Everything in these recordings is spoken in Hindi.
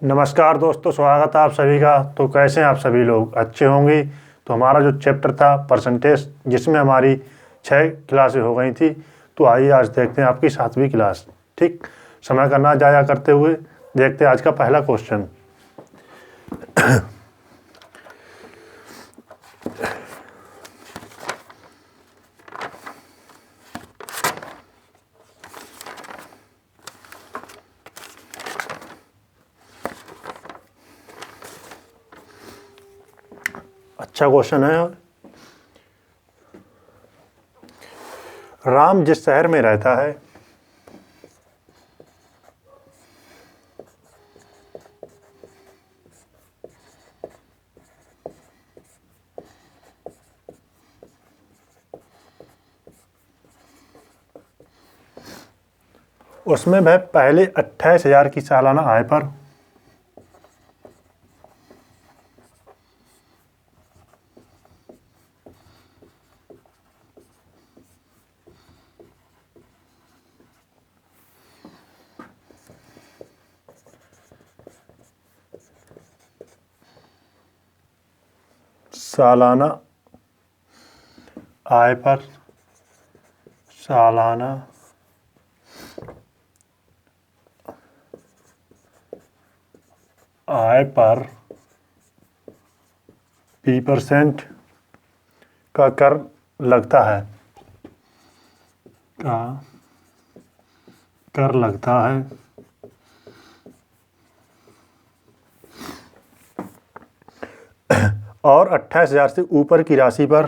नमस्कार दोस्तों, स्वागत है आप सभी का। तो कैसे हैं आप सभी लोग? अच्छे होंगे। तो हमारा जो चैप्टर था परसेंटेज, जिसमें हमारी 6 क्लासें हो गई थी, तो आइए आज देखते हैं आपकी 7वीं क्लास। ठीक, समय का ना जाया करते हुए देखते हैं आज का पहला क्वेश्चन। अच्छा क्वेश्चन है। राम जिस शहर में रहता है उसमें वह पहले 28,000 की सालाना आय पर सालाना आय पर सालाना आय पर P% का कर लगता है और 28,000 से ऊपर की राशि पर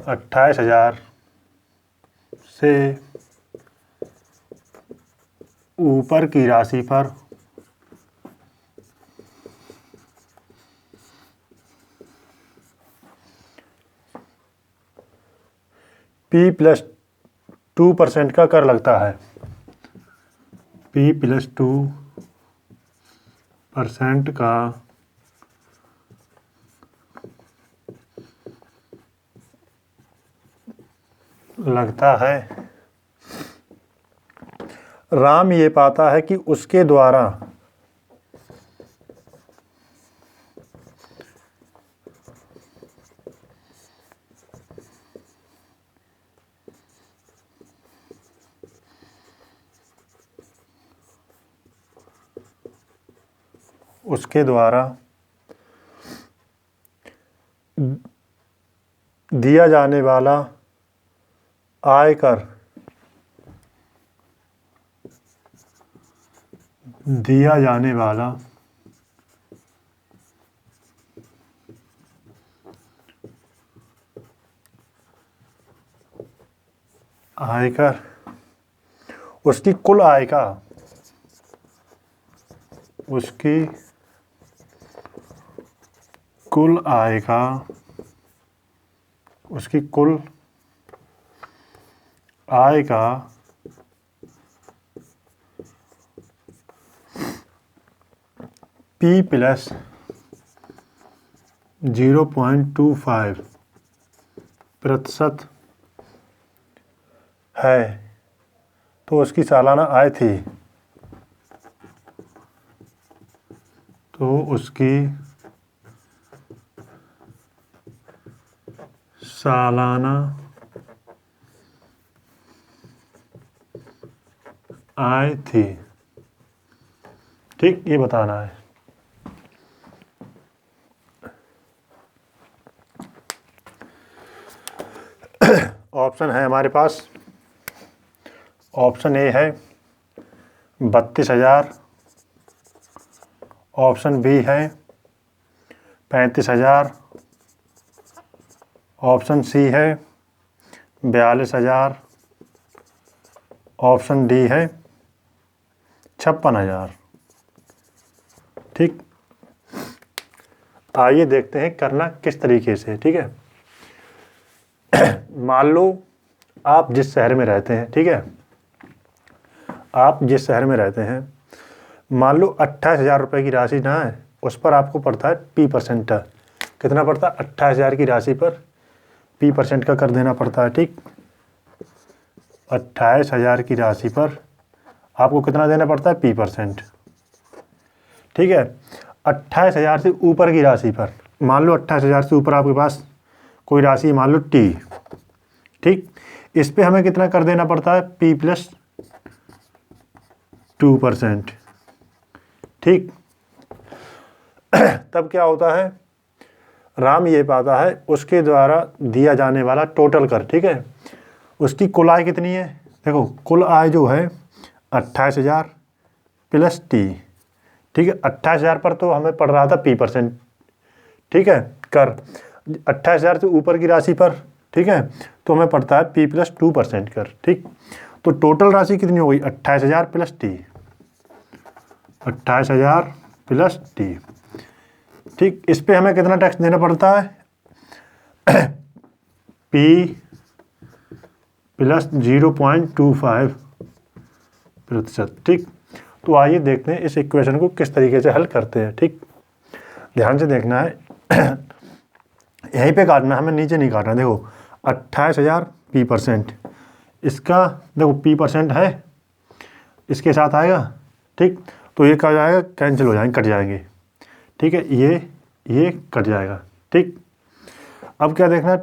28,000 से ऊपर की राशि पर P+2% का कर लगता है। P+2% का लगता है। राम ये पाता है कि उसके द्वारा दिया जाने वाला आयकर उसकी कुल आय का P+0.25% है, तो उसकी सालाना आय थी। तो उसकी सालाना आय थी। ठीक, ये बताना है। ऑप्शन है हमारे पास। ऑप्शन ए है 32,000, ऑप्शन बी है 35,000, ऑप्शन सी है 42,000, ऑप्शन डी है 56,000। ठीक, आइए देखते हैं करना किस तरीके से। ठीक है, मान लो आप जिस शहर में रहते हैं, ठीक है, आप जिस शहर में रहते हैं, मान लो 28,000 रुपये की राशि ना है, उस पर आपको पड़ता है P%। कितना पड़ता है? 28,000 की राशि पर P% का कर देना पड़ता है। ठीक, 28,000 की राशि पर आपको कितना देना पड़ता है, P%। ठीक है, 28,000 से ऊपर की राशि पर, मान लो 28,000 से ऊपर आपके पास कोई राशि है, मान लो T। ठीक, इस पे हमें कितना कर देना पड़ता है, P+2%। ठीक, तब क्या होता है, राम ये पाता है उसके द्वारा दिया जाने वाला टोटल कर। ठीक है, उसकी कुल आय कितनी है, देखो कुल आय जो है 28,000 प्लस T। ठीक है, 28,000 पर तो हमें पड़ रहा था P%। ठीक है, कर 28,000 से ऊपर की राशि पर, ठीक है, तो हमें पड़ता है P+2% कर। ठीक, तो टोटल राशि कितनी हो गई, 28,000 प्लस T, 28,000 प्लस T। ठीक, इस पे हमें कितना टैक्स देना पड़ता है, P+0.25%। ठीक, तो आइए देखते हैं इस इक्वेशन को किस तरीके से हल करते हैं। ठीक, ध्यान से देखना है, यहीं पे काटना है, हमें नीचे नहीं काटना। देखो 28,000 P%, इसका देखो P% है, इसके साथ आएगा। ठीक, तो ये क्या जाएगा, कैंसिल हो जाएंगे, कट जाएंगे। ठीक है, ये कट जाएगा। ठीक, अब क्या देखना,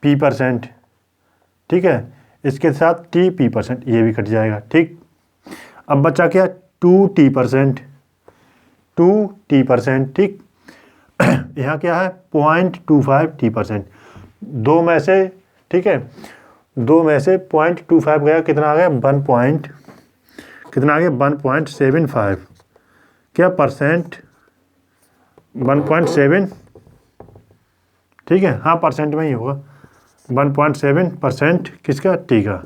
P%। ठीक है, इसके साथ P%, ये भी कट जाएगा। ठीक, अब बचा क्या, 2T%। ठीक, यहाँ क्या है, 0.25T%। दो में से, ठीक है, दो में से 0.25 गया, कितना आ गया, 1.75 क्या परसेंट, 1.7। ठीक है, हाँ परसेंट में ही होगा, 1.7% किसका, T का।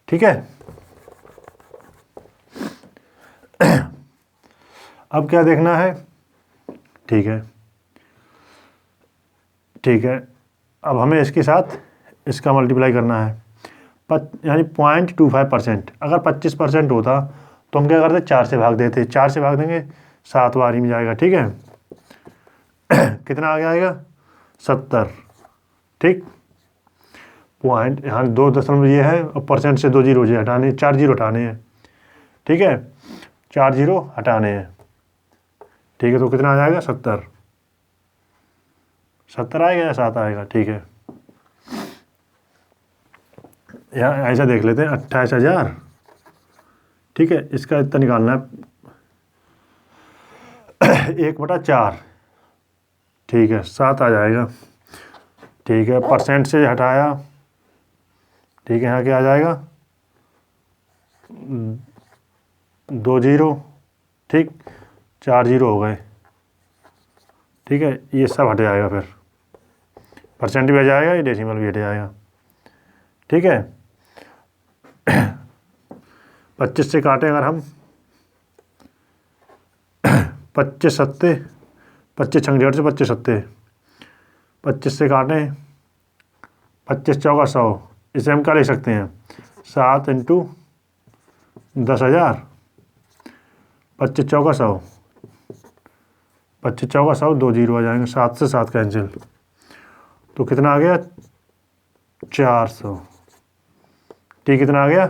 ठीक है, अब क्या देखना है, ठीक है, अब हमें इसके साथ इसका मल्टीप्लाई करना है, यानी 0.25%। अगर 25% होता तो हम क्या करते, 4 से भाग देते, 4 से भाग देंगे 7 बारी में जाएगा। ठीक है, कितना आ जाएगा, 70। ठीक, पॉइंट यहाँ 2 दशमलव ये है, और परसेंट से 2 जीरो हटाने, 4 जीरो हटाने हैं। ठीक है, 4 जीरो हटाने हैं। ठीक है, तो कितना आ जाएगा, 70 आएगा या 7 आएगा। ठीक है, यहाँ ऐसा देख लेते हैं, 28,000। ठीक है, इसका इतना निकालना है, 1/4। ठीक है, 7 आ जाएगा। ठीक है, परसेंट से हटाया। ठीक है, यहाँ क्या आ जाएगा, 2 जीरो। ठीक, 4 जीरो हो गए। ठीक है, ये सब हट जाएगा, फिर परसेंट भी आ जाएगा, ये डेसिमल भी हट जाएगा। ठीक है, 25 से काटें अगर हम, 25 सत्ते, 25 छंग 1.5 से 25 सत्ते, 25 से काटें, 25 चौका 100। इसे हम क्या लिख सकते हैं, 7 × 10,000, 25 चौका 100, 25 चौका 100, 2 जीरो आ जाएंगे, 7 से 7 कैंसिल, तो कितना आ गया, 400। ठीक, कितना आ गया,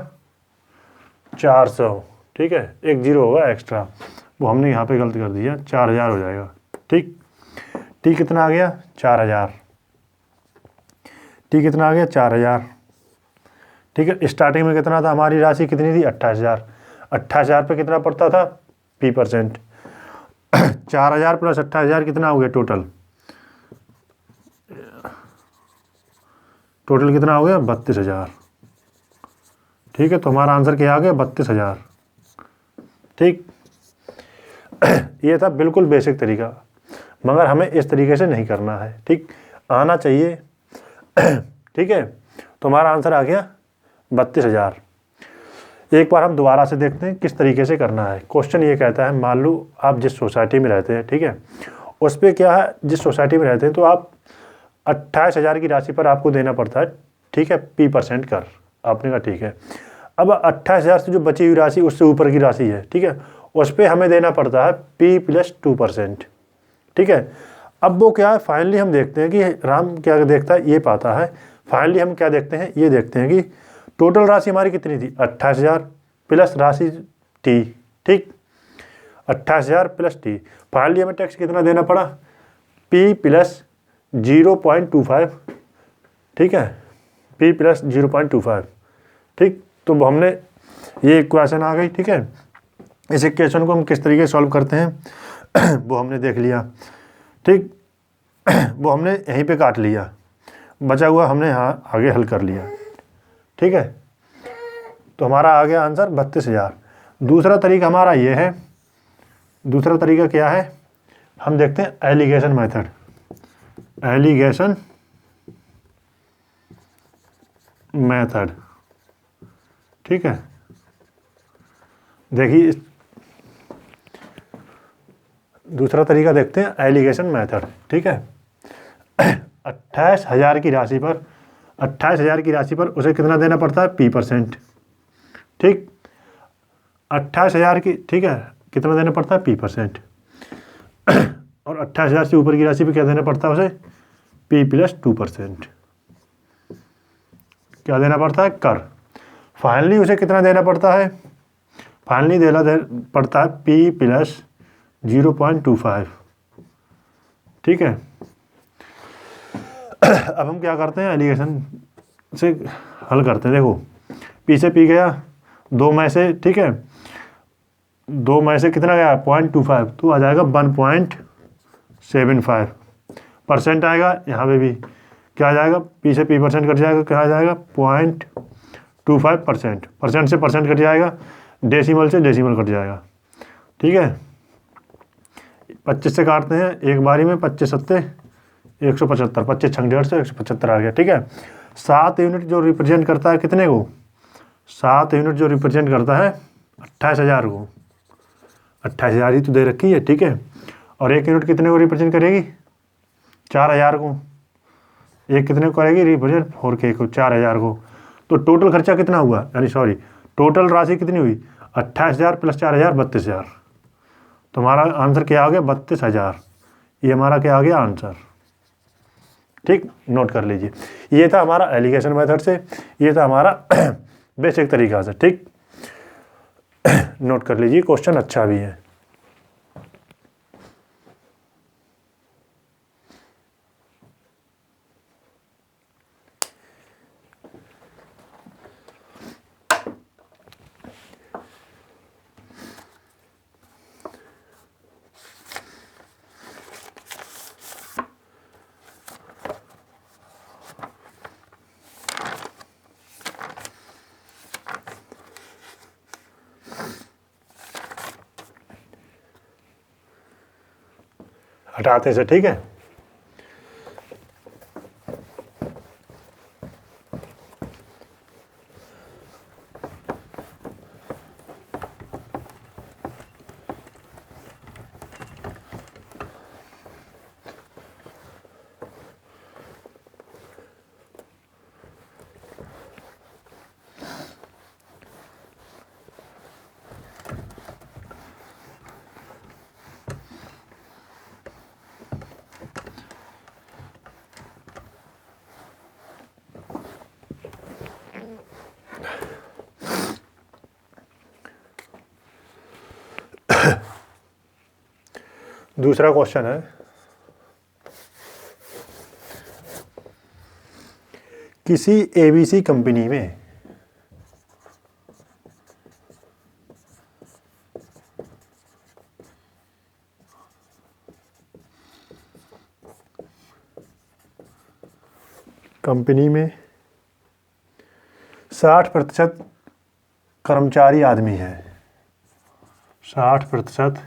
400। ठीक है, 1 जीरो होगा एक्स्ट्रा, वो हमने यहाँ पे गलत कर दिया, 4,000 हो जाएगा। ठीक, ठीक कितना आ गया, 4,000। ठीक, कितना आ गया, 4,000। ठीक है, स्टार्टिंग में कितना था, हमारी राशि कितनी थी, 28,000। 28,000 पे कितना पड़ता था, P%। 4,000 प्लस 28,000 कितना हो गया, टोटल कितना हो गया, 32,000। ठीक है, तो हमारा आंसर क्या आ गया, 32,000। ठीक, ये था बिल्कुल बेसिक तरीका, मगर हमें इस तरीके से नहीं करना है। ठीक, आना चाहिए। ठीक है, तो हमारा आंसर आ गया 32,000। एक बार हम दोबारा से देखते हैं किस तरीके से करना है। क्वेश्चन ये कहता है, मान लो आप जिस सोसाइटी में रहते हैं, ठीक है, उस पर क्या है, जिस सोसाइटी में रहते हैं तो आप 28,000 की राशि पर आपको देना पड़ता है। ठीक है, P% कर। आपने कहा ठीक है। अब 28,000 से जो बची हुई राशि उससे ऊपर की राशि है, ठीक है, उस पर हमें देना पड़ता है P+2%। ठीक है, अब वो क्या है, फाइनली हम देखते हैं कि राम क्या देखता है, ये पाता है फाइनली हम क्या देखते हैं, ये देखते हैं कि टोटल राशि हमारी कितनी थी 28,000 प्लस राशि टी, ठीक 28,000 प्लस टी। फाइनली हमें टैक्स कितना देना पड़ा, पी प्लस 0.25, ठीक है, पी प्लस 0.25, ठीक। तो हमने ये इक्वेशन आ गई, ठीक है। इस इक्वेशन को हम किस तरीके से सॉल्व करते हैं वो हमने देख लिया, ठीक। वो हमने यहीं पे काट लिया, बचा हुआ हमने यहाँ आगे हल कर लिया, ठीक है। तो हमारा आ गया आंसर 32,000। दूसरा तरीका हमारा ये है, दूसरा तरीका क्या है, हम देखते हैं एलिगेशन मेथड, एलिगेशन मेथड, ठीक है। देखिए दूसरा तरीका देखते हैं एलिगेशन मेथड, ठीक है। 28,000 की राशि पर, 28,000 की राशि पर उसे कितना देना पड़ता है, P%, ठीक। 28,000 की, ठीक है, कितना देना पड़ता है, P%। और 28,000 से ऊपर की राशि पे क्या देना पड़ता है उसे, P + 2%, क्या देना पड़ता है, कर। फाइनली उसे कितना देना पड़ता है, फाइनली देना पड़ता है P + 0.25, ठीक है। अब हम क्या करते हैं, एलिगेशन से हल करते हैं। देखो P से P गया 2 में से, ठीक है, 2 में से कितना गया 0.25, तो आ जाएगा 1.75% आएगा। यहाँ पे भी क्या आ जाएगा, P से P% कट जाएगा, क्या आ जाएगा 0.25%, परसेंट से परसेंट कट जाएगा, डेसिमल से डेसिमल कट जाएगा, ठीक है। 25 से काटते हैं एक बारी में, 25 सत्ते 175, 25 छंग 150, 175 आ गया, ठीक है। 7 यूनिट जो रिप्रेजेंट करता है कितने को, 7 यूनिट जो रिप्रेजेंट करता है 28,000 को, 28,000 ही तो दे रखी है, ठीक है। और 1 यूनिट कितने को रिप्रेजेंट करेगी, 4,000 को। एक कितने को करेगी रिप्रेजेंट, 4K को, 4,000 को। तो टोटल खर्चा कितना हुआ, यानी सॉरी टोटल राशि कितनी हुई, 28,000 प्लस 4,000 32,000। तो हमारा आंसर क्या आ गया, 32,000। ये हमारा क्या आ गया आंसर, ठीक। नोट कर लीजिए, ये था हमारा एलिगेशन मेथड से, ये था हमारा बेसिक तरीका से, ठीक। नोट कर लीजिए, क्वेश्चन अच्छा भी है। हटाते से, ठीक है। दूसरा क्वेश्चन है, किसी ABC कंपनी में कंपनी में 60% कर्मचारी आदमी है, 60%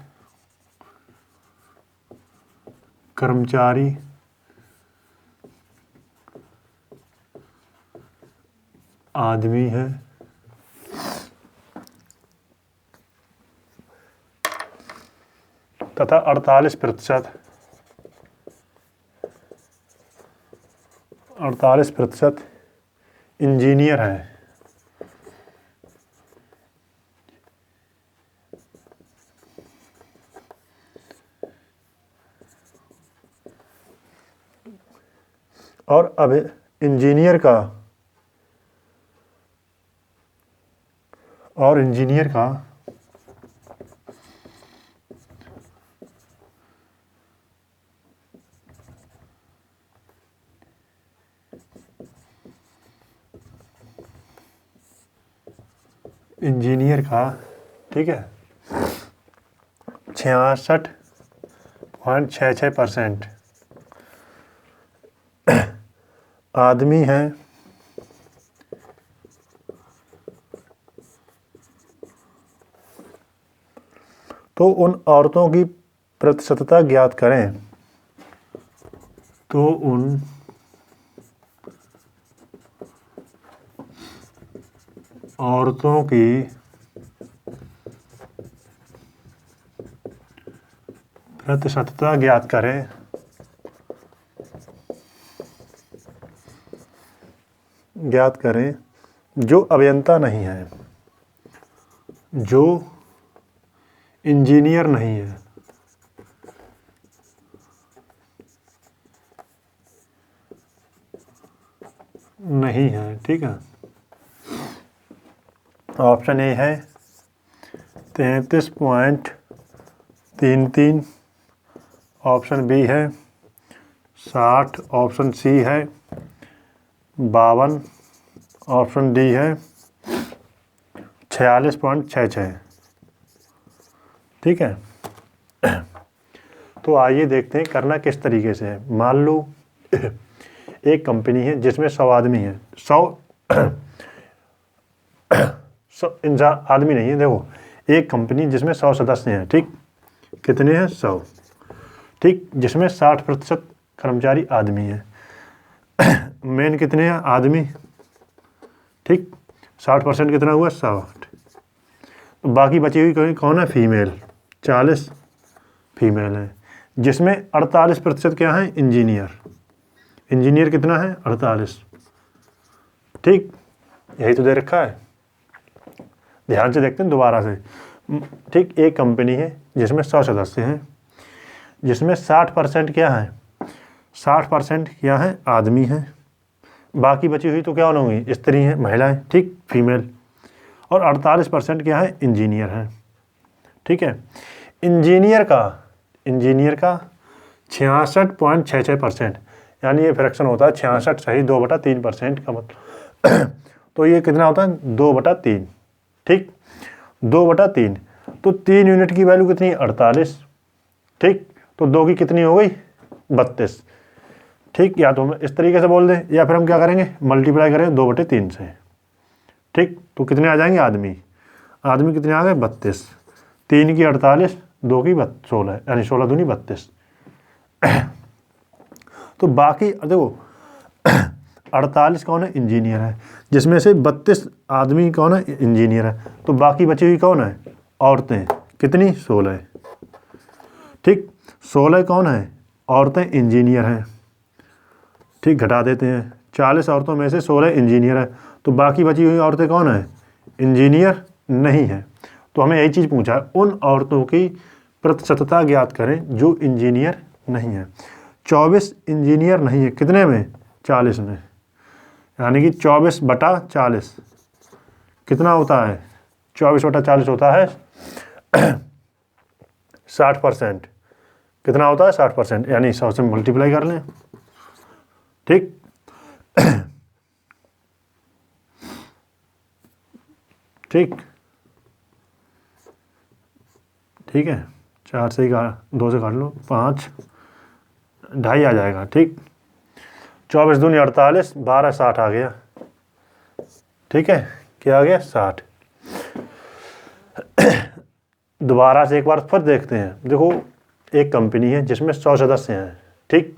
कर्मचारी आदमी है, तथा 48% इंजीनियर हैं। और अब इंजीनियर का और इंजीनियर का ठीक है 66.66% आदमी हैं तो उन औरतों की प्रतिशतता ज्ञात करें। तो उन औरतों की प्रतिशतता ज्ञात करें जो अभियंता नहीं है, जो इंजीनियर नहीं है, ठीक है। ऑप्शन ए है 33.33, ऑप्शन बी है 60, ऑप्शन सी है 52, ऑप्शन डी है 46.66, ठीक है। तो आइए देखते हैं करना किस तरीके से है। मान लो एक कंपनी है जिसमें 100 आदमी हैं, 100 आदमी नहीं है, देखो एक कंपनी जिसमें 100 सदस्य हैं, ठीक, कितने हैं 100, ठीक, जिसमें 60% कर्मचारी आदमी हैं। मेन कितने हैं आदमी, ठीक, 60% कितना हुआ 60, तो बाकी बची हुई कौन है फीमेल, 40 फीमेल हैं, जिसमें 48% क्या है इंजीनियर कितना है 48, ठीक, यही तो दे रखा है। ध्यान से देखते हैं दोबारा से, ठीक, एक कंपनी है जिसमें 100 सदस्य हैं, जिसमें 60% क्या है 60% क्या है आदमी हैं, बाकी बची हुई तो क्या होंगी स्त्री हैं, महिलाएं, ठीक, फीमेल, और 48% क्या है इंजीनियर हैं, ठीक है। इंजीनियर का 66.66%, यानी ये फ्रैक्शन होता है 66 सही 2/3% का मतलब तो ये कितना होता है 2/3, ठीक, 2/3, तो 3 यूनिट की वैल्यू कितनी 48, ठीक, तो 2 की कितनी हो गई 32, ठीक। या तो हम इस तरीके से बोल दें या फिर हम क्या करेंगे मल्टीप्लाई करें 2/3 से, ठीक, तो कितने आ जाएंगे आदमी कितने आ गए 32, 3 की 48, 2 की 16, यानी 16 दूनी 32। तो बाकी देखो 48 कौन है इंजीनियर है, जिसमें से 32 आदमी कौन है इंजीनियर है, तो बाकी बची हुई कौन है औरतें, कितनी 16, ठीक, 16 कौन है औरतें इंजीनियर हैं, ठीक, घटा देते हैं, 40 औरतों में से 16 इंजीनियर है, तो बाकी बची हुई औरतें कौन है इंजीनियर नहीं है। तो हमें यही चीज़ पूछा है, उन औरतों की प्रतिशतता ज्ञात करें जो इंजीनियर नहीं है। 24 इंजीनियर नहीं है, कितने में 40 में, यानी कि 24/40 कितना होता है 24/40 होता है 60%, कितना होता है 60%, यानी 100 से मल्टीप्लाई कर लें, ठीक, ठीक है, 4 से 2 से काट लो 5, 2.5 आ जाएगा, ठीक, 24 दूनी 48, 12 60 आ गया, ठीक है, क्या आ गया 60। दोबारा से एक बार फिर देखते हैं, देखो एक कंपनी है जिसमें 100 सदस्य हैं, ठीक,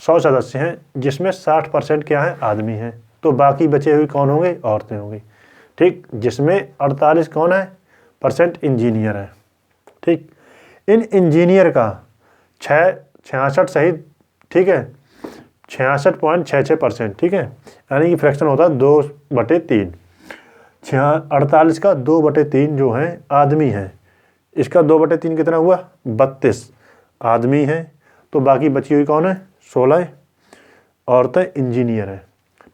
100 सदस्य हैं जिसमें 60% क्या है आदमी हैं, तो बाकी बचे हुए कौन होंगे औरतें होंगी, ठीक, जिसमें 48 कौन है % इंजीनियर है, ठीक। इन इंजीनियर का 66 सही, ठीक है, 66.66%, ठीक है, यानी कि फ्रैक्शन होता है 2/3, 48 का 2/3 जो है आदमी है, इसका 2/3 कितना हुआ 32 आदमी है, तो बाकी बची हुई कौन है 16, औरतें इंजीनियर हैं।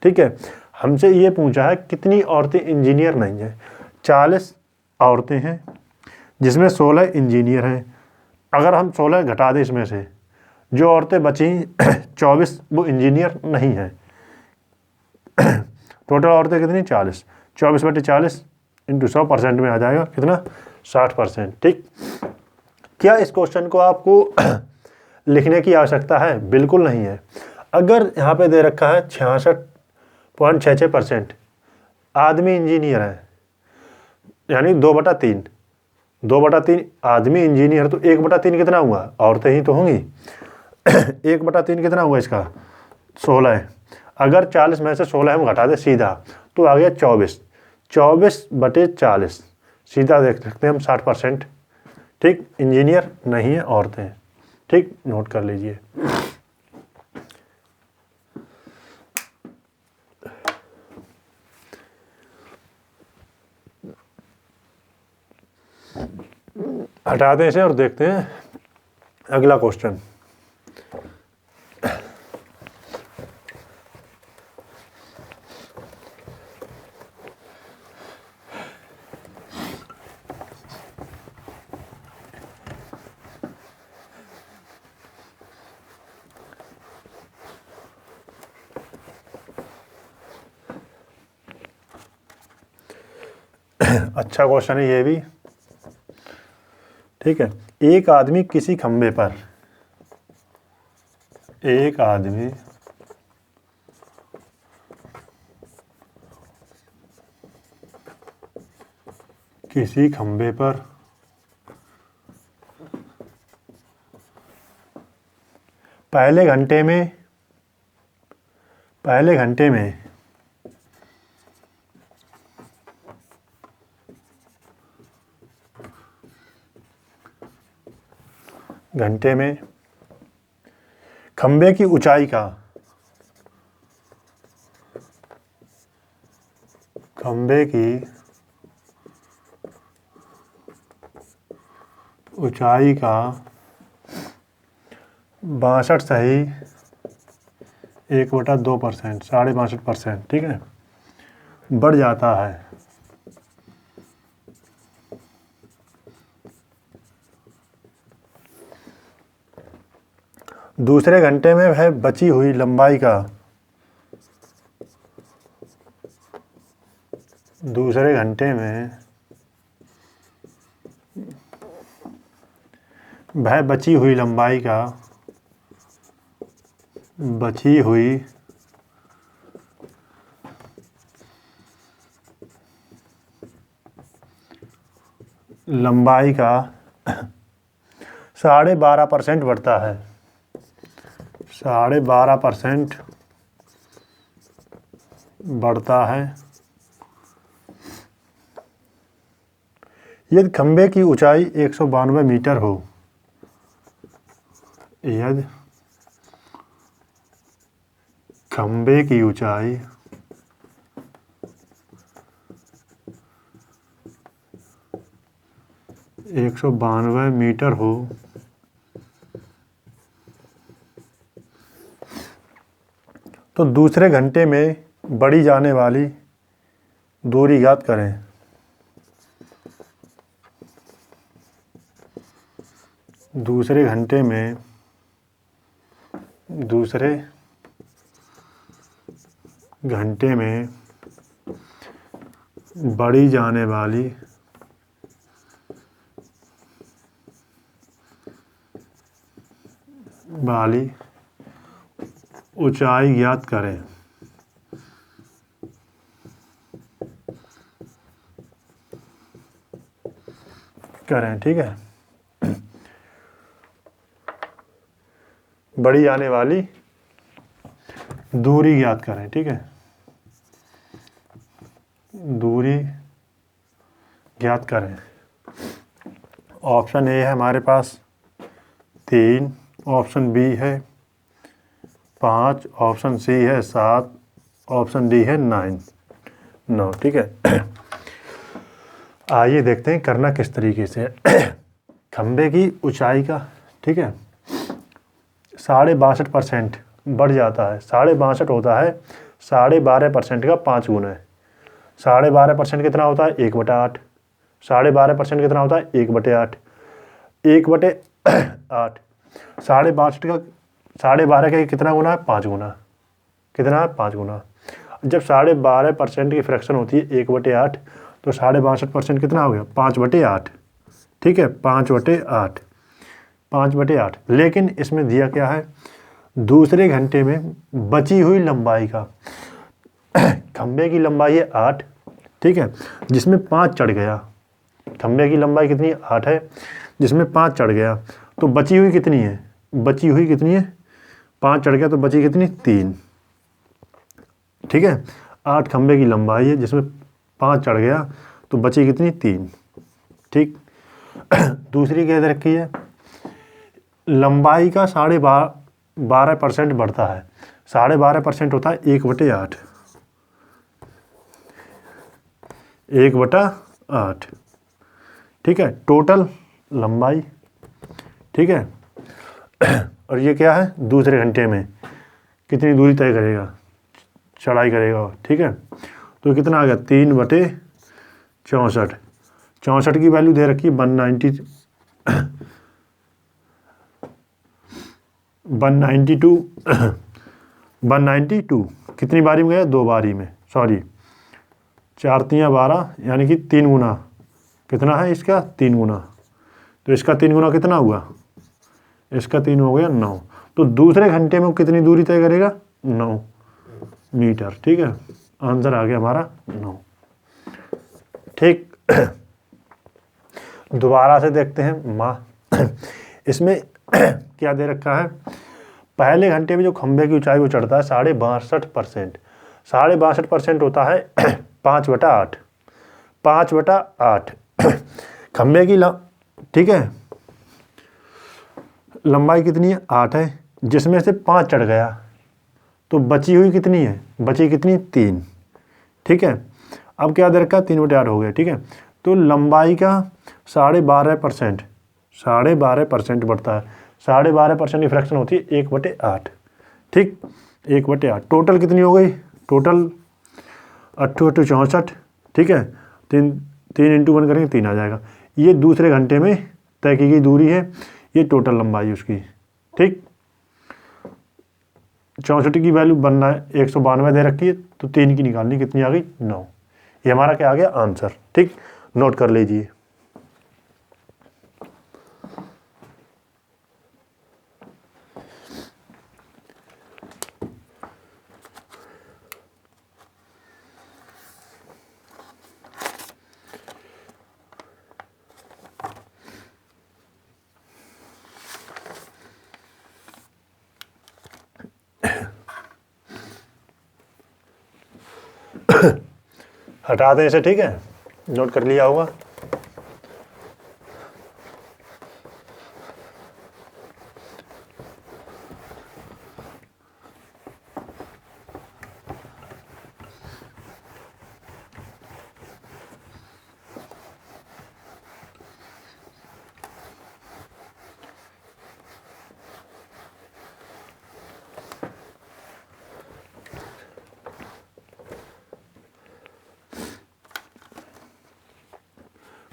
ठीक है, हमसे ये पूछा है कितनी औरतें इंजीनियर नहीं हैं। 40 औरतें हैं जिसमें 16 इंजीनियर हैं। अगर हम 16 घटा दें इसमें से, जो औरतें बची 24 वो इंजीनियर नहीं हैं। टोटल औरतें कितनी? 40। 24/40 इंटू 100% में आ जाएगा कितना? 60%। ठीक, क्या इस क्वेश्चन को आपको लिखने की आवश्यकता है? बिल्कुल नहीं है। अगर यहाँ पे दे रखा है 66.66% आदमी इंजीनियर है, यानी 2/3, 2/3 आदमी इंजीनियर, तो 1/3 कितना हुआ? औरतें ही तो होंगी। 1/3 कितना हुआ इसका? 16 है। अगर 40 में से 16 हम घटा दें सीधा, तो आ गया 24। 24/40 सीधा देख सकते हैं हम 60%। ठीक, इंजीनियर नहीं है, औरतें हैं। ठीक, नोट कर लीजिए। हटा दें इसे और देखते हैं अगला क्वेश्चन। अच्छा क्वेश्चन है ये भी। ठीक है, एक आदमी किसी खंबे पर, एक आदमी किसी खंबे पर पहले घंटे में खंबे की ऊंचाई का, खंबे की ऊंचाई का 62.2%, 62.5%, ठीक है, बढ़ जाता है। दूसरे घंटे में है बची हुई लंबाई का, दूसरे घंटे में वह बची हुई लंबाई का, बची हुई लंबाई का 12.5% बढ़ता है, 12.5% बढ़ता है यदि खंबे की ऊंचाई 192 मीटर हो। यदि खंबे की ऊंचाई 192 मीटर हो तो दूसरे घंटे में बढ़ी जाने वाली दूरी ज्ञात करें। दूसरे घंटे में बढ़ी जाने वाली ऊंचाई ज्ञात करें, ठीक है। बढ़ी जाने वाली दूरी ज्ञात करें, ठीक है, दूरी ज्ञात करें। ऑप्शन ए है हमारे पास 3, ऑप्शन बी है 5, ऑप्शन सी है 7, ऑप्शन डी है 9, ठीक है। आइए देखते हैं करना किस तरीके से। खंबे की ऊंचाई का, ठीक है, 62.5% बढ़ जाता है। 62.5 होता है 12.5% का 5 गुना है। 12.5% कितना होता है 1/8। 12.5% कितना होता है 1/8। 1/8 62.5 का 12.5 का कितना गुना है 5 गुना। कितना है 5 गुना। जब 12.5% की फ्रैक्शन होती है 1/8 तो 62.5% कितना हो गया 5/8। ठीक है 5/8 5/8। लेकिन इसमें दिया क्या है दूसरे घंटे में बची हुई लंबाई का खंबे की लंबाई है 8। ठीक है जिसमें 5 चढ़ गया। खंबे की लंबाई कितनी 8 है जिसमें 5 चढ़ गया तो बची हुई कितनी है 5 चढ़ गया तो बची कितनी 3। ठीक है 8 खंबे की लंबाई है जिसमें 5 चढ़ गया तो बची कितनी 3। ठीक दूसरी क्या दे रखी है लंबाई का 12.5% बढ़ता है। 12.5% होता है 1/8। 1/8। ठीक है टोटल लंबाई। ठीक है और ये क्या है दूसरे घंटे में कितनी दूरी तय करेगा चढ़ाई करेगा। ठीक है तो कितना आ गया 3/64। 64 की वैल्यू दे रखी है 192 192 कितनी बारी में गया 2 बारी में सॉरी 4 × 12 यानी कि 3 गुना। कितना है इसका 3 गुना। तो इसका 3 गुना कितना हुआ इसका 3 हो गया 9। तो दूसरे घंटे में कितनी दूरी तय करेगा 9 मीटर। ठीक है आंसर आ गया हमारा 9। ठीक दोबारा से देखते हैं इसमें क्या दे रखा है पहले घंटे में जो खंबे की ऊंचाई वो चढ़ता है 62.5%। 62.5% होता है 5/8। 5/8 खंबे की ठीक है लंबाई कितनी है 8 है जिसमें से 5 चढ़ गया तो बची हुई कितनी है बची कितनी 3। ठीक है अब क्या दे रखा है 3/8 हो गया। ठीक है तो लंबाई का 12.5% बढ़ता है। 12.5% की फ्रैक्शन होती है 1/8। ठीक 1/8 टोटल कितनी हो गई टोटल 8 8 64। ठीक है 3 × 1 करेंगे 3 आ जाएगा। ये दूसरे घंटे में तय की गई दूरी है ये टोटल लंबाई उसकी। ठीक 64 की वैल्यू बनना है 192 दे रखी है तो 3 की निकालनी कितनी आ गई 9। ये हमारा क्या आ गया आंसर। ठीक नोट कर लीजिए। हटा दें इसे। ठीक है नोट कर लिया होगा।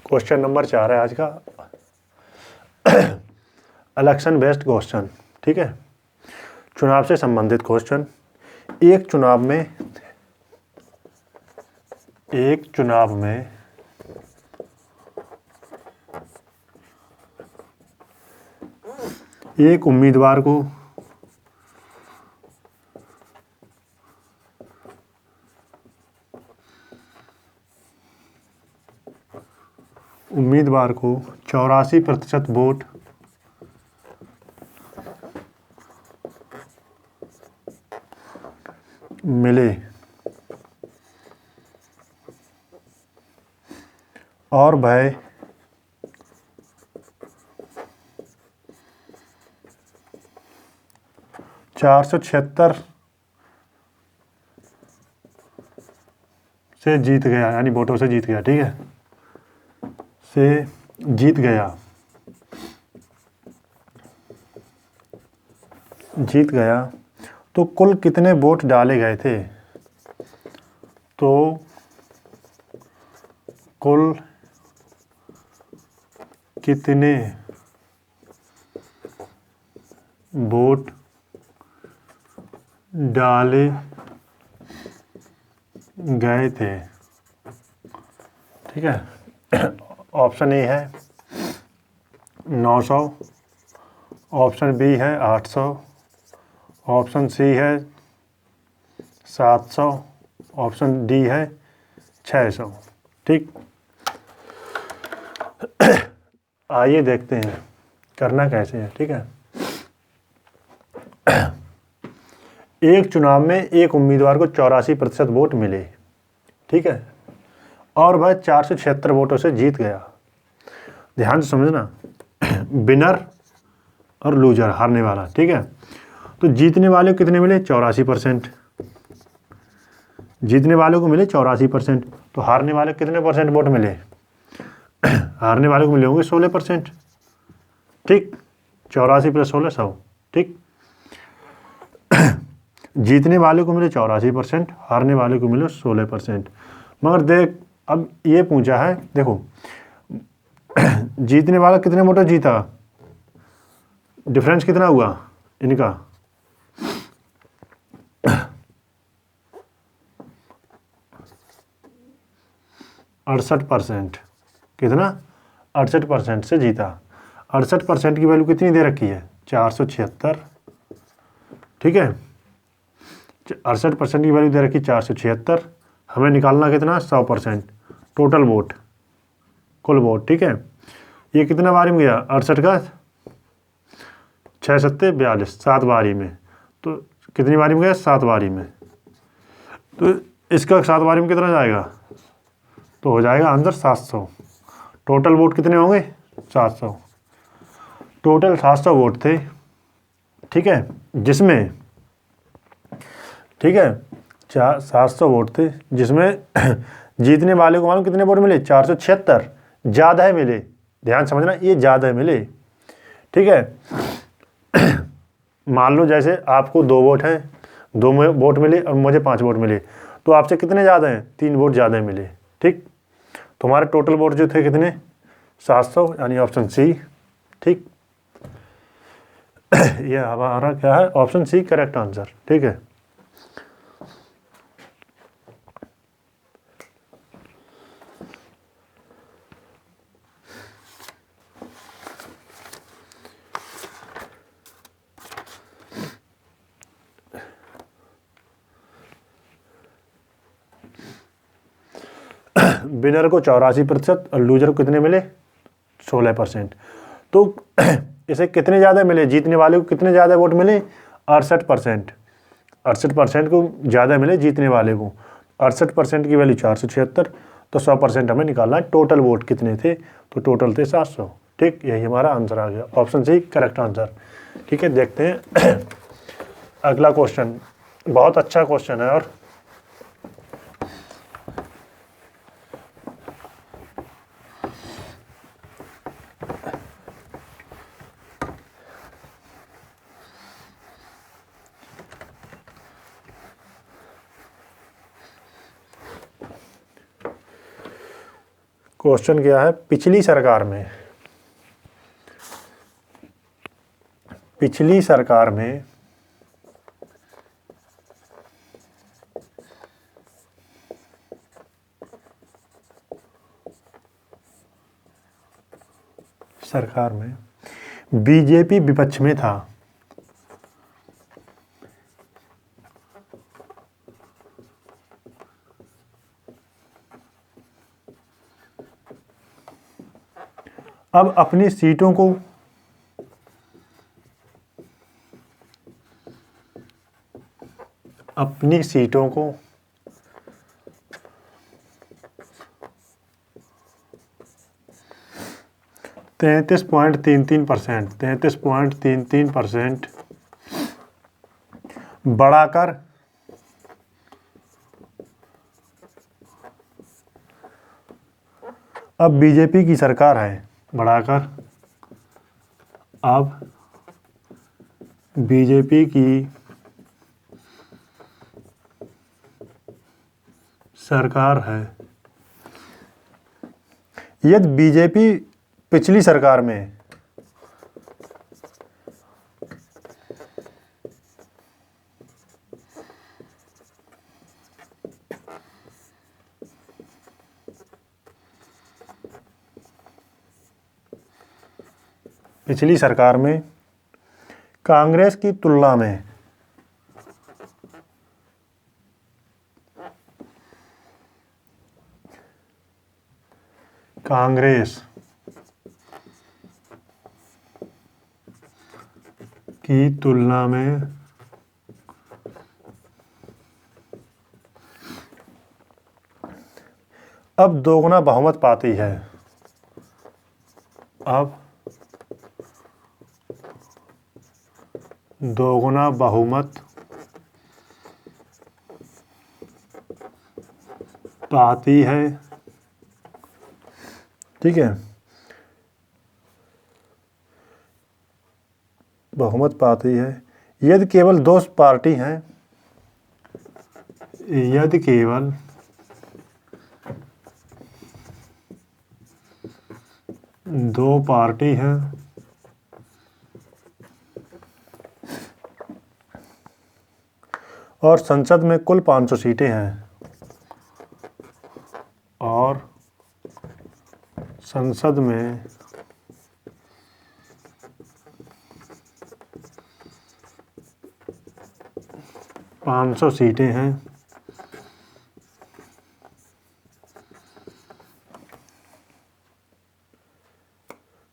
क्वेश्चन नंबर 4 है आज का इलेक्शन बेस्ड क्वेश्चन। ठीक है चुनाव से संबंधित क्वेश्चन। एक चुनाव में एक उम्मीदवार को उम्मीदवार को 84% वोट मिले और वह 476 से जीत गया, यानी वोटों से जीत गया। ठीक है, से जीत गया तो कुल कितने वोट डाले गए थे? तो कुल कितने वोट डाले गए थे? ठीक है। ऑप्शन ए है 900, ऑप्शन बी है 800, ऑप्शन सी है 700, ऑप्शन डी है 600। ठीक, आइए देखते हैं करना कैसे है। ठीक है, एक चुनाव में एक उम्मीदवार को 84% वोट मिले। ठीक है, और वह 476 वोटों से जीत गया। ध्यान से समझना, विनर और लूजर, हारने वाला। ठीक है, तो जीतने वाले को कितने मिले? 84%। जीतने वाले को मिले 84%, तो हारने वाले को कितने परसेंट वोट मिले? हारने वाले को मिले होंगे 16%। ठीक, 84 + 16 100। ठीक, जीतने वाले को मिले 84%, हारने वाले को मिले 16%। मगर देख, अब ये पूछा है, देखो जीतने वाला कितने वोटर जीता, डिफरेंस कितना हुआ इनका? 68%। कितना? 68% से जीता। 68% की वैल्यू कितनी दे रखी है? 476। ठीक है, 68% की वैल्यू दे रखी 476। हमें निकालना कितना? 100% टोटल वोट, कुल वोट। ठीक है, ये कितना बारी में गया? 68 का 6 सत्ते 42, 7 बारी में। तो कितनी बारी में गया? 7 बारी में। तो इसका 7 बारी में कितना जाएगा? तो हो जाएगा आंसर 700। टोटल वोट कितने होंगे? 700। टोटल 700 वोट थे। ठीक है, जिसमें, ठीक है, 700 वोट थे, जिसमें जीतने वाले को मालूम कितने वोट मिले? 476। ज़्यादा है मिले, ध्यान समझना, ये ज़्यादा मिले। ठीक है, मान लो जैसे आपको 2 वोट हैं, 2 वोट मिले और मुझे 5 वोट मिले, तो आपसे कितने ज़्यादा हैं? 3 वोट ज़्यादा मिले। ठीक, तुम्हारे टोटल वोट जो थे कितने? 700, यानी ऑप्शन सी। ठीक, ये हमारा क्या है? Option C correct answer. ठीक है, विनर को 84% और लूजर को कितने मिले? 16%। तो इसे कितने ज़्यादा मिले? जीतने वाले को कितने ज़्यादा वोट मिले? 68%। 68% को ज़्यादा मिले जीतने वाले को। 68% की वैल्यू 476, तो 100% हमें निकालना है। टोटल वोट कितने थे? तो टोटल थे 700। ठीक, यही हमारा आंसर आ गया, ऑप्शन सी करेक्ट आंसर। ठीक है, देखते हैं अगला क्वेश्चन। बहुत अच्छा क्वेश्चन है। और क्वेश्चन क्या है? पिछली सरकार में बीजेपी विपक्ष में था। अब अपनी सीटों को अपनी सीटों को 33.33% बढ़ाकर अब बीजेपी की सरकार है, बढ़ाकर अब बीजेपी की सरकार है। यदि बीजेपी पिछली सरकार में कांग्रेस की तुलना में कांग्रेस की तुलना में अब दोगुना बहुमत पाती है। अब दोगुना बहुमत पाती है। ठीक है, बहुमत पाती है यदि केवल दो पार्टी हैं, यदि केवल दो पार्टी हैं और संसद में कुल 500 सीटें हैं, और संसद में 500 सीटें हैं,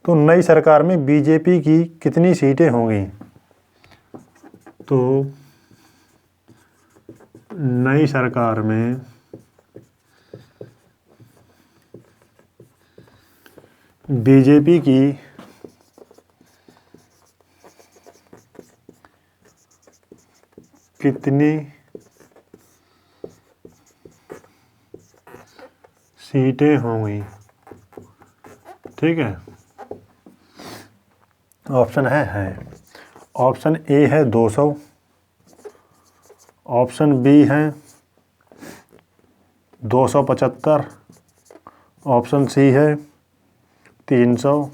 तो नई सरकार में बीजेपी की कितनी सीटें होंगी? तो नई सरकार में बीजेपी की कितनी सीटें होंगी? ठीक है, ऑप्शन है ऑप्शन ए है 200, ऑप्शन बी है 275, ऑप्शन सी है 300,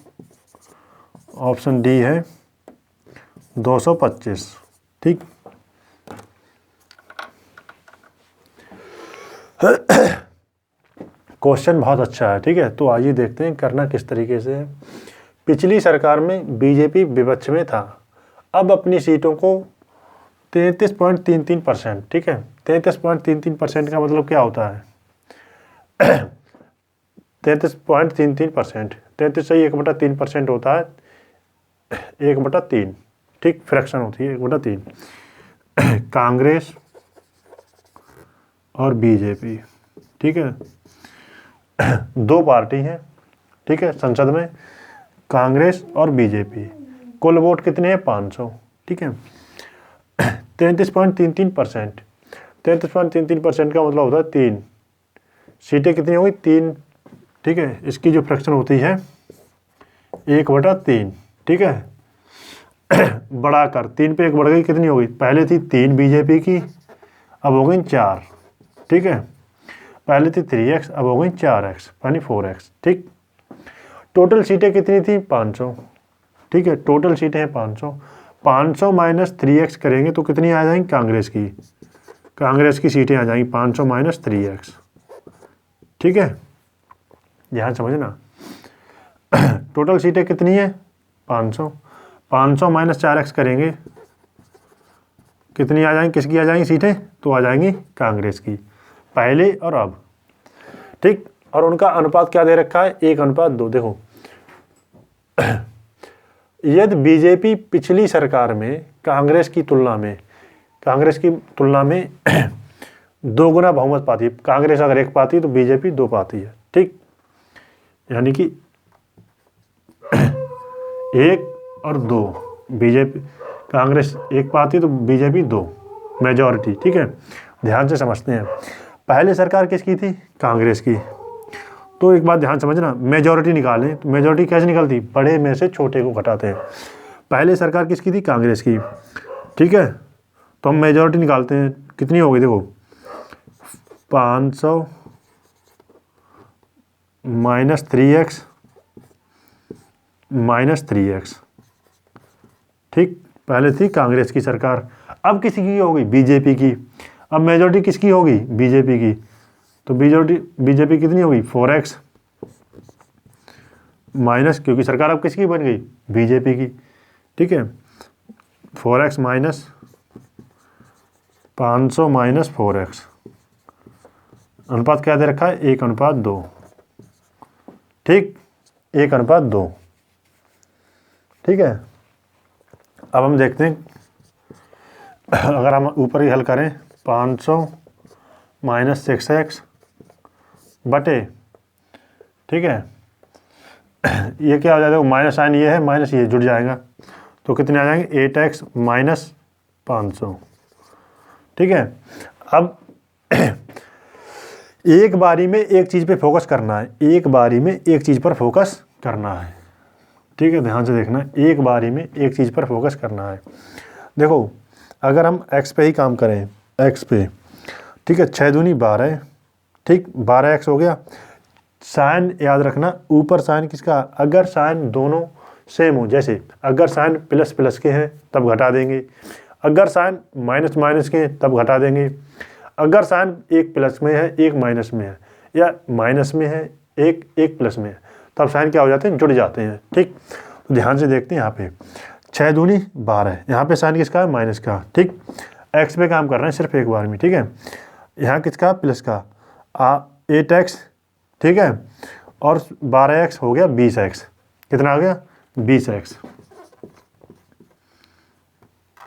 ऑप्शन डी है 225। ठीक, क्वेश्चन बहुत अच्छा है। ठीक है, तो आइए देखते हैं करना किस तरीके से है। पिछली सरकार में बीजेपी विपक्ष में था, अब अपनी सीटों को 33.33%। ठीक है, 33.33% का मतलब क्या होता है? 33.33%, 33 से 1/3% होता है, 1/3। ठीक, फ्रैक्शन होती है 1/3। कांग्रेस और बीजेपी, ठीक है, दो पार्टी हैं। ठीक है, संसद में कांग्रेस और बीजेपी, कुल वोट कितने हैं? 500। ठीक है, 33.33%, 33.33% का मतलब होता है 3 सीटें। कितनी होगी? 3। ठीक है, इसकी जो फ्रैक्शन होती है 1/3। ठीक है, बढ़ाकर 3 पे 1 बढ़ गई, कितनी होगी? पहले थी 3 बीजेपी की, अब हो गई 4। ठीक है, पहले थी 3x, अब हो गई 4x, यानी 4x। ठीक, टोटल सीटें कितनी थी? 500। ठीक है, टोटल सीटें हैं 500। 500 माइनस 3x करेंगे तो कितनी आ जाएंगी? कांग्रेस की सीटें आ जाएंगी 500 माइनस 3x। ठीक है, ध्यान समझना, टोटल सीटें कितनी है? 500। 500 माइनस 4x करेंगे, कितनी आ जाएंगी? किसकी आ जाएंगी सीटें? तो आ जाएंगी कांग्रेस की, पहले और अब। ठीक, और उनका अनुपात क्या दे रखा है? 1:2। देखो, यदि बीजेपी पिछली सरकार में कांग्रेस की तुलना में 2 गुना बहुमत पाती है, कांग्रेस अगर 1 पाती है तो बीजेपी 2 पाती है। ठीक, यानी कि 1 और 2, बीजेपी कांग्रेस 1 पाती तो बीजेपी 2, मेजॉरिटी। ठीक है, ध्यान से समझते हैं। पहले सरकार किसकी थी? कांग्रेस की। तो एक बात ध्यान समझना, मेजॉरिटी निकालें तो मेजॉरिटी कैसे निकलती? बड़े में से छोटे को घटाते हैं। पहले सरकार किसकी थी? कांग्रेस की। ठीक है, तो हम मेजॉरिटी निकालते हैं, कितनी हो गई? देखो 500 माइनस 3x माइनस 3x। ठीक, पहले थी कांग्रेस की सरकार, अब किसी की होगी? बीजेपी की। अब मेजॉरिटी किसकी होगी? बीजेपी की। तो बीजेपी कितनी होगी? 4x माइनस, क्योंकि सरकार अब किसकी बन गई? बीजेपी की। ठीक है, 4x माइनस 500 माइनस 4x, अनुपात क्या दे रखा है? 1:2। ठीक, 1:2। ठीक है, अब हम देखते हैं, अगर हम ऊपर ही हल करें 500 माइनस 6x बटे, ठीक है, ये क्या हो जाएगा? माइनस साइन ये है, माइनस ये जुड़ जाएगा, तो कितने आ जाएंगे? 8x minus 500। ठीक है, अब एक बारी में एक चीज़ पे फोकस करना है, एक बारी में एक चीज़ पर फोकस करना है। ठीक है, ध्यान से देखना, एक बारी में एक चीज़ पर फोकस करना है। देखो, अगर हम x पे ही काम करें, x पे, ठीक है, 6 दूनी 12, ठीक, 12x हो गया। साइन याद रखना, ऊपर साइन किसका? अगर साइन दोनों सेम हो, जैसे अगर साइन प्लस प्लस के हैं तब घटा देंगे, अगर साइन माइनस माइनस के हैं तब घटा देंगे, अगर साइन एक प्लस में है एक माइनस में है, या माइनस में है एक प्लस में है, तब साइन क्या हो जाते हैं? जुड़ जाते हैं। ठीक, तो ध्यान से देखते हैं, यहाँ पे 6 दूनी 12, यहाँ पे साइन किसका है? माइनस का। ठीक, एक्स पे काम कर रहे हैं सिर्फ एक बार में। ठीक है, यहाँ किसका? प्लस का, 8x, ठीक है, और 12x हो गया 20x। कितना आ गया? 20x,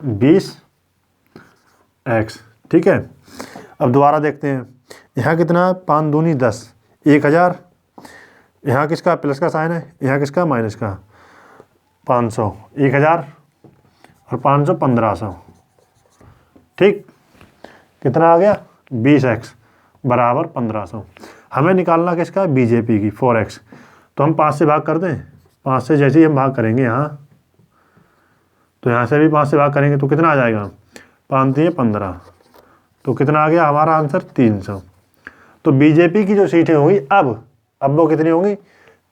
20x। ठीक है, अब दोबारा देखते हैं, यहाँ कितना? 5 दूनी 10, 1000, यहाँ किसका? प्लस का साइन है, यहाँ किसका? माइनस का। 500, 1000 और 500 1500। ठीक, कितना आ गया? 20x बराबर 1500। हमें निकालना किसका? बीजेपी की, 4x। तो हम 5 से भाग कर दें, 5 से जैसे ही हम भाग करेंगे यहाँ, तो यहाँ से भी 5 से भाग करेंगे तो कितना आ जाएगा? 5 3 15, तो कितना आ गया हमारा आंसर? 300। तो बीजेपी की जो सीटें होंगी अब वो कितनी होंगी?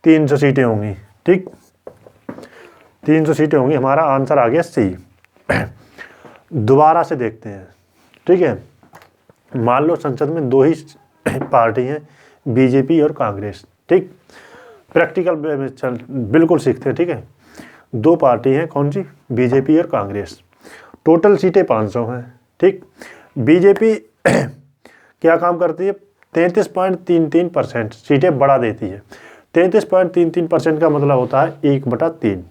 300 सीटें होंगी। ठीक, 300 सीटें होंगी, हमारा आंसर आ गया सी। दोबारा से देखते हैं। ठीक है, मान लो संसद में 2 ही पार्टी हैं, बीजेपी और कांग्रेस। ठीक, प्रैक्टिकल बिल्कुल सीखते हैं। ठीक है, 2 पार्टी हैं, कौन सी? बीजेपी और कांग्रेस। टोटल सीटें 500 हैं। ठीक, बीजेपी क्या काम करती है? 33.33% सीटें बढ़ा देती है। 33.33% का मतलब होता है 1/3।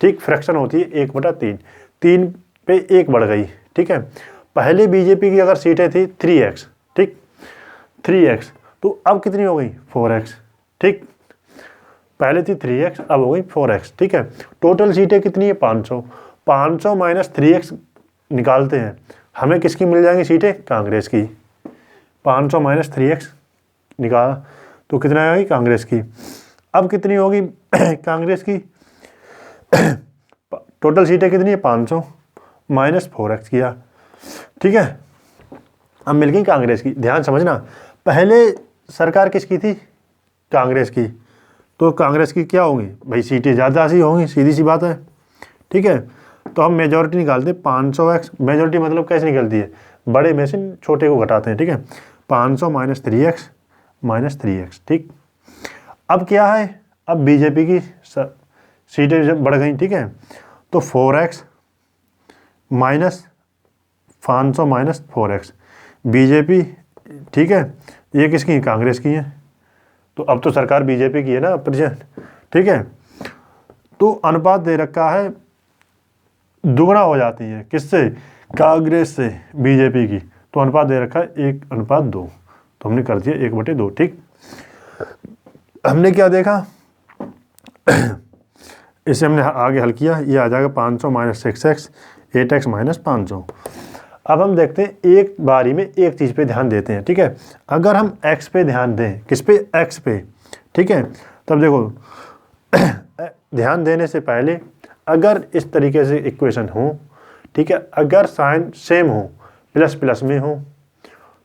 ठीक, फ्रैक्शन होती है 1/3, 3 पे 1 बढ़ गई। ठीक है, पहले बीजेपी की अगर सीटें थी 3x, ठीक, 3x, तो अब कितनी हो गई? 4x। ठीक, पहले थी 3x, अब हो गई 4x। ठीक है, टोटल सीटें कितनी है? 500। 500 माइनस 3x निकालते हैं, हमें किसकी मिल जाएंगी सीटें? कांग्रेस की। 500 माइनस 3x निकाला तो कितना आएगी? कांग्रेस की। अब कितनी होगी कांग्रेस की? टोटल सीटें कितनी है? 500 माइनस 4x किया। ठीक है, अब मिल गई कांग्रेस की। ध्यान समझना, पहले सरकार किसकी थी? कांग्रेस की। तो कांग्रेस की क्या होंगी भाई? सीटें ज़्यादा सी होंगी, सीधी सी बात है। ठीक है, तो हम मेजॉरिटी निकालते हैं 500x। मेजॉरिटी मतलब कैसे निकलती है? बड़े में से छोटे को घटाते हैं। ठीक है, 500 माइनस 3x माइनस 3x। ठीक, अब क्या है? अब बीजेपी की सीटें जब बढ़ गई, ठीक है, तो 4x minus 500 minus 4x, BJP. ठीक है, ये किसकी? कांग्रेस की है। तो अब तो सरकार बीजेपी की है ना प्रेजेंट। ठीक है, तो अनुपात दे रखा है, दुगना हो जाती है किससे? कांग्रेस से बीजेपी की। तो अनुपात दे रखा है 1:2, तो हमने कर दिया 1/2। ठीक, हमने क्या देखा? इसे हमने आगे हल किया, ये आ जाएगा 500 माइनस 6x, 8x माइनस 500। अब हम देखते हैं, एक बारी में एक चीज़ पे ध्यान देते हैं। ठीक है, अगर हम x पे ध्यान दें, किस पे? x पे। ठीक है, तब देखो ध्यान देने से पहले अगर इस तरीके से इक्वेशन हो, ठीक है, अगर साइन सेम हो, प्लस प्लस में हो,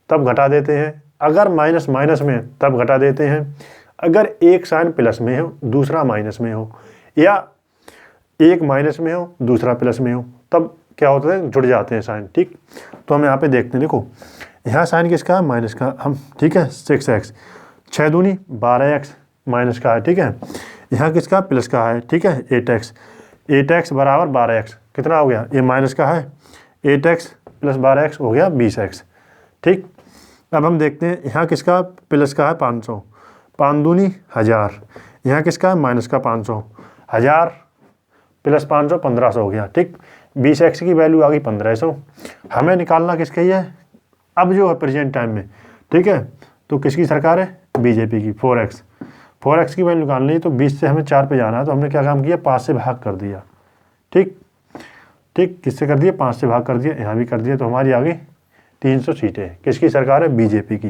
तब घटा देते हैं। अगर माइनस माइनस में तब घटा देते हैं, अगर एक साइन प्लस में हो दूसरा माइनस में हो, या एक माइनस में हो दूसरा प्लस में हो, तब क्या होता है, जुड़ जाते हैं साइन। ठीक, तो हम यहाँ पे देखते हैं, देखो यहाँ साइन किसका है, माइनस का। हम ठीक है 6x, 6 दूनी 12x माइनस का है। ठीक है, यहाँ किसका प्लस का है। ठीक है 8x, 8x बराबर 12x कितना हो गया, ये माइनस का है, 8x प्लस 12x हो गया 20x। ठीक, अब हम देखते हैं यहाँ किसका प्लस का है 500, 5 दूनी 1000, यहाँ किसका है माइनस का 500, 1000 प्लस 500 1500 हो गया। ठीक, 20x की वैल्यू आ गई 1500। हमें निकालना किसका ही है अब जो है प्रेजेंट टाइम में। ठीक है, तो किसकी सरकार है, बीजेपी की। 4x की वैल्यू निकालनी है, तो 20 से हमें 4 पे जाना है, तो हमने क्या काम किया, 5 से भाग कर दिया। ठीक, किससे कर दिया, 5 से भाग कर दिया, यहाँ भी कर दिया, तो हमारी आ गई 300 सीटें। किसकी सरकार है, बीजेपी की।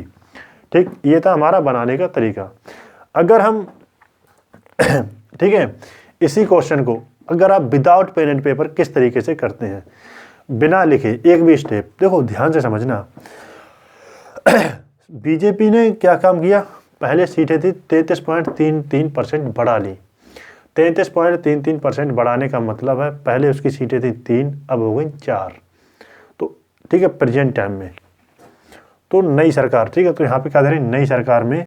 ठीक, ये था हमारा बनाने का तरीका। अगर हम ठीक है इसी क्वेश्चन को अगर आप विदाउट पेन एंड पेपर किस तरीके से करते हैं, बिना लिखे एक भी स्टेप, देखो ध्यान से समझना। बीजेपी ने क्या काम किया, पहले सीटें थी 33.33% बढ़ा ली। 33.33% बढ़ाने का मतलब है पहले उसकी सीटें थी 3, अब हो गई 4। तो ठीक है प्रेजेंट टाइम में, तो नई सरकार, ठीक है, तो यहाँ पे क्या दे रही, नई सरकार में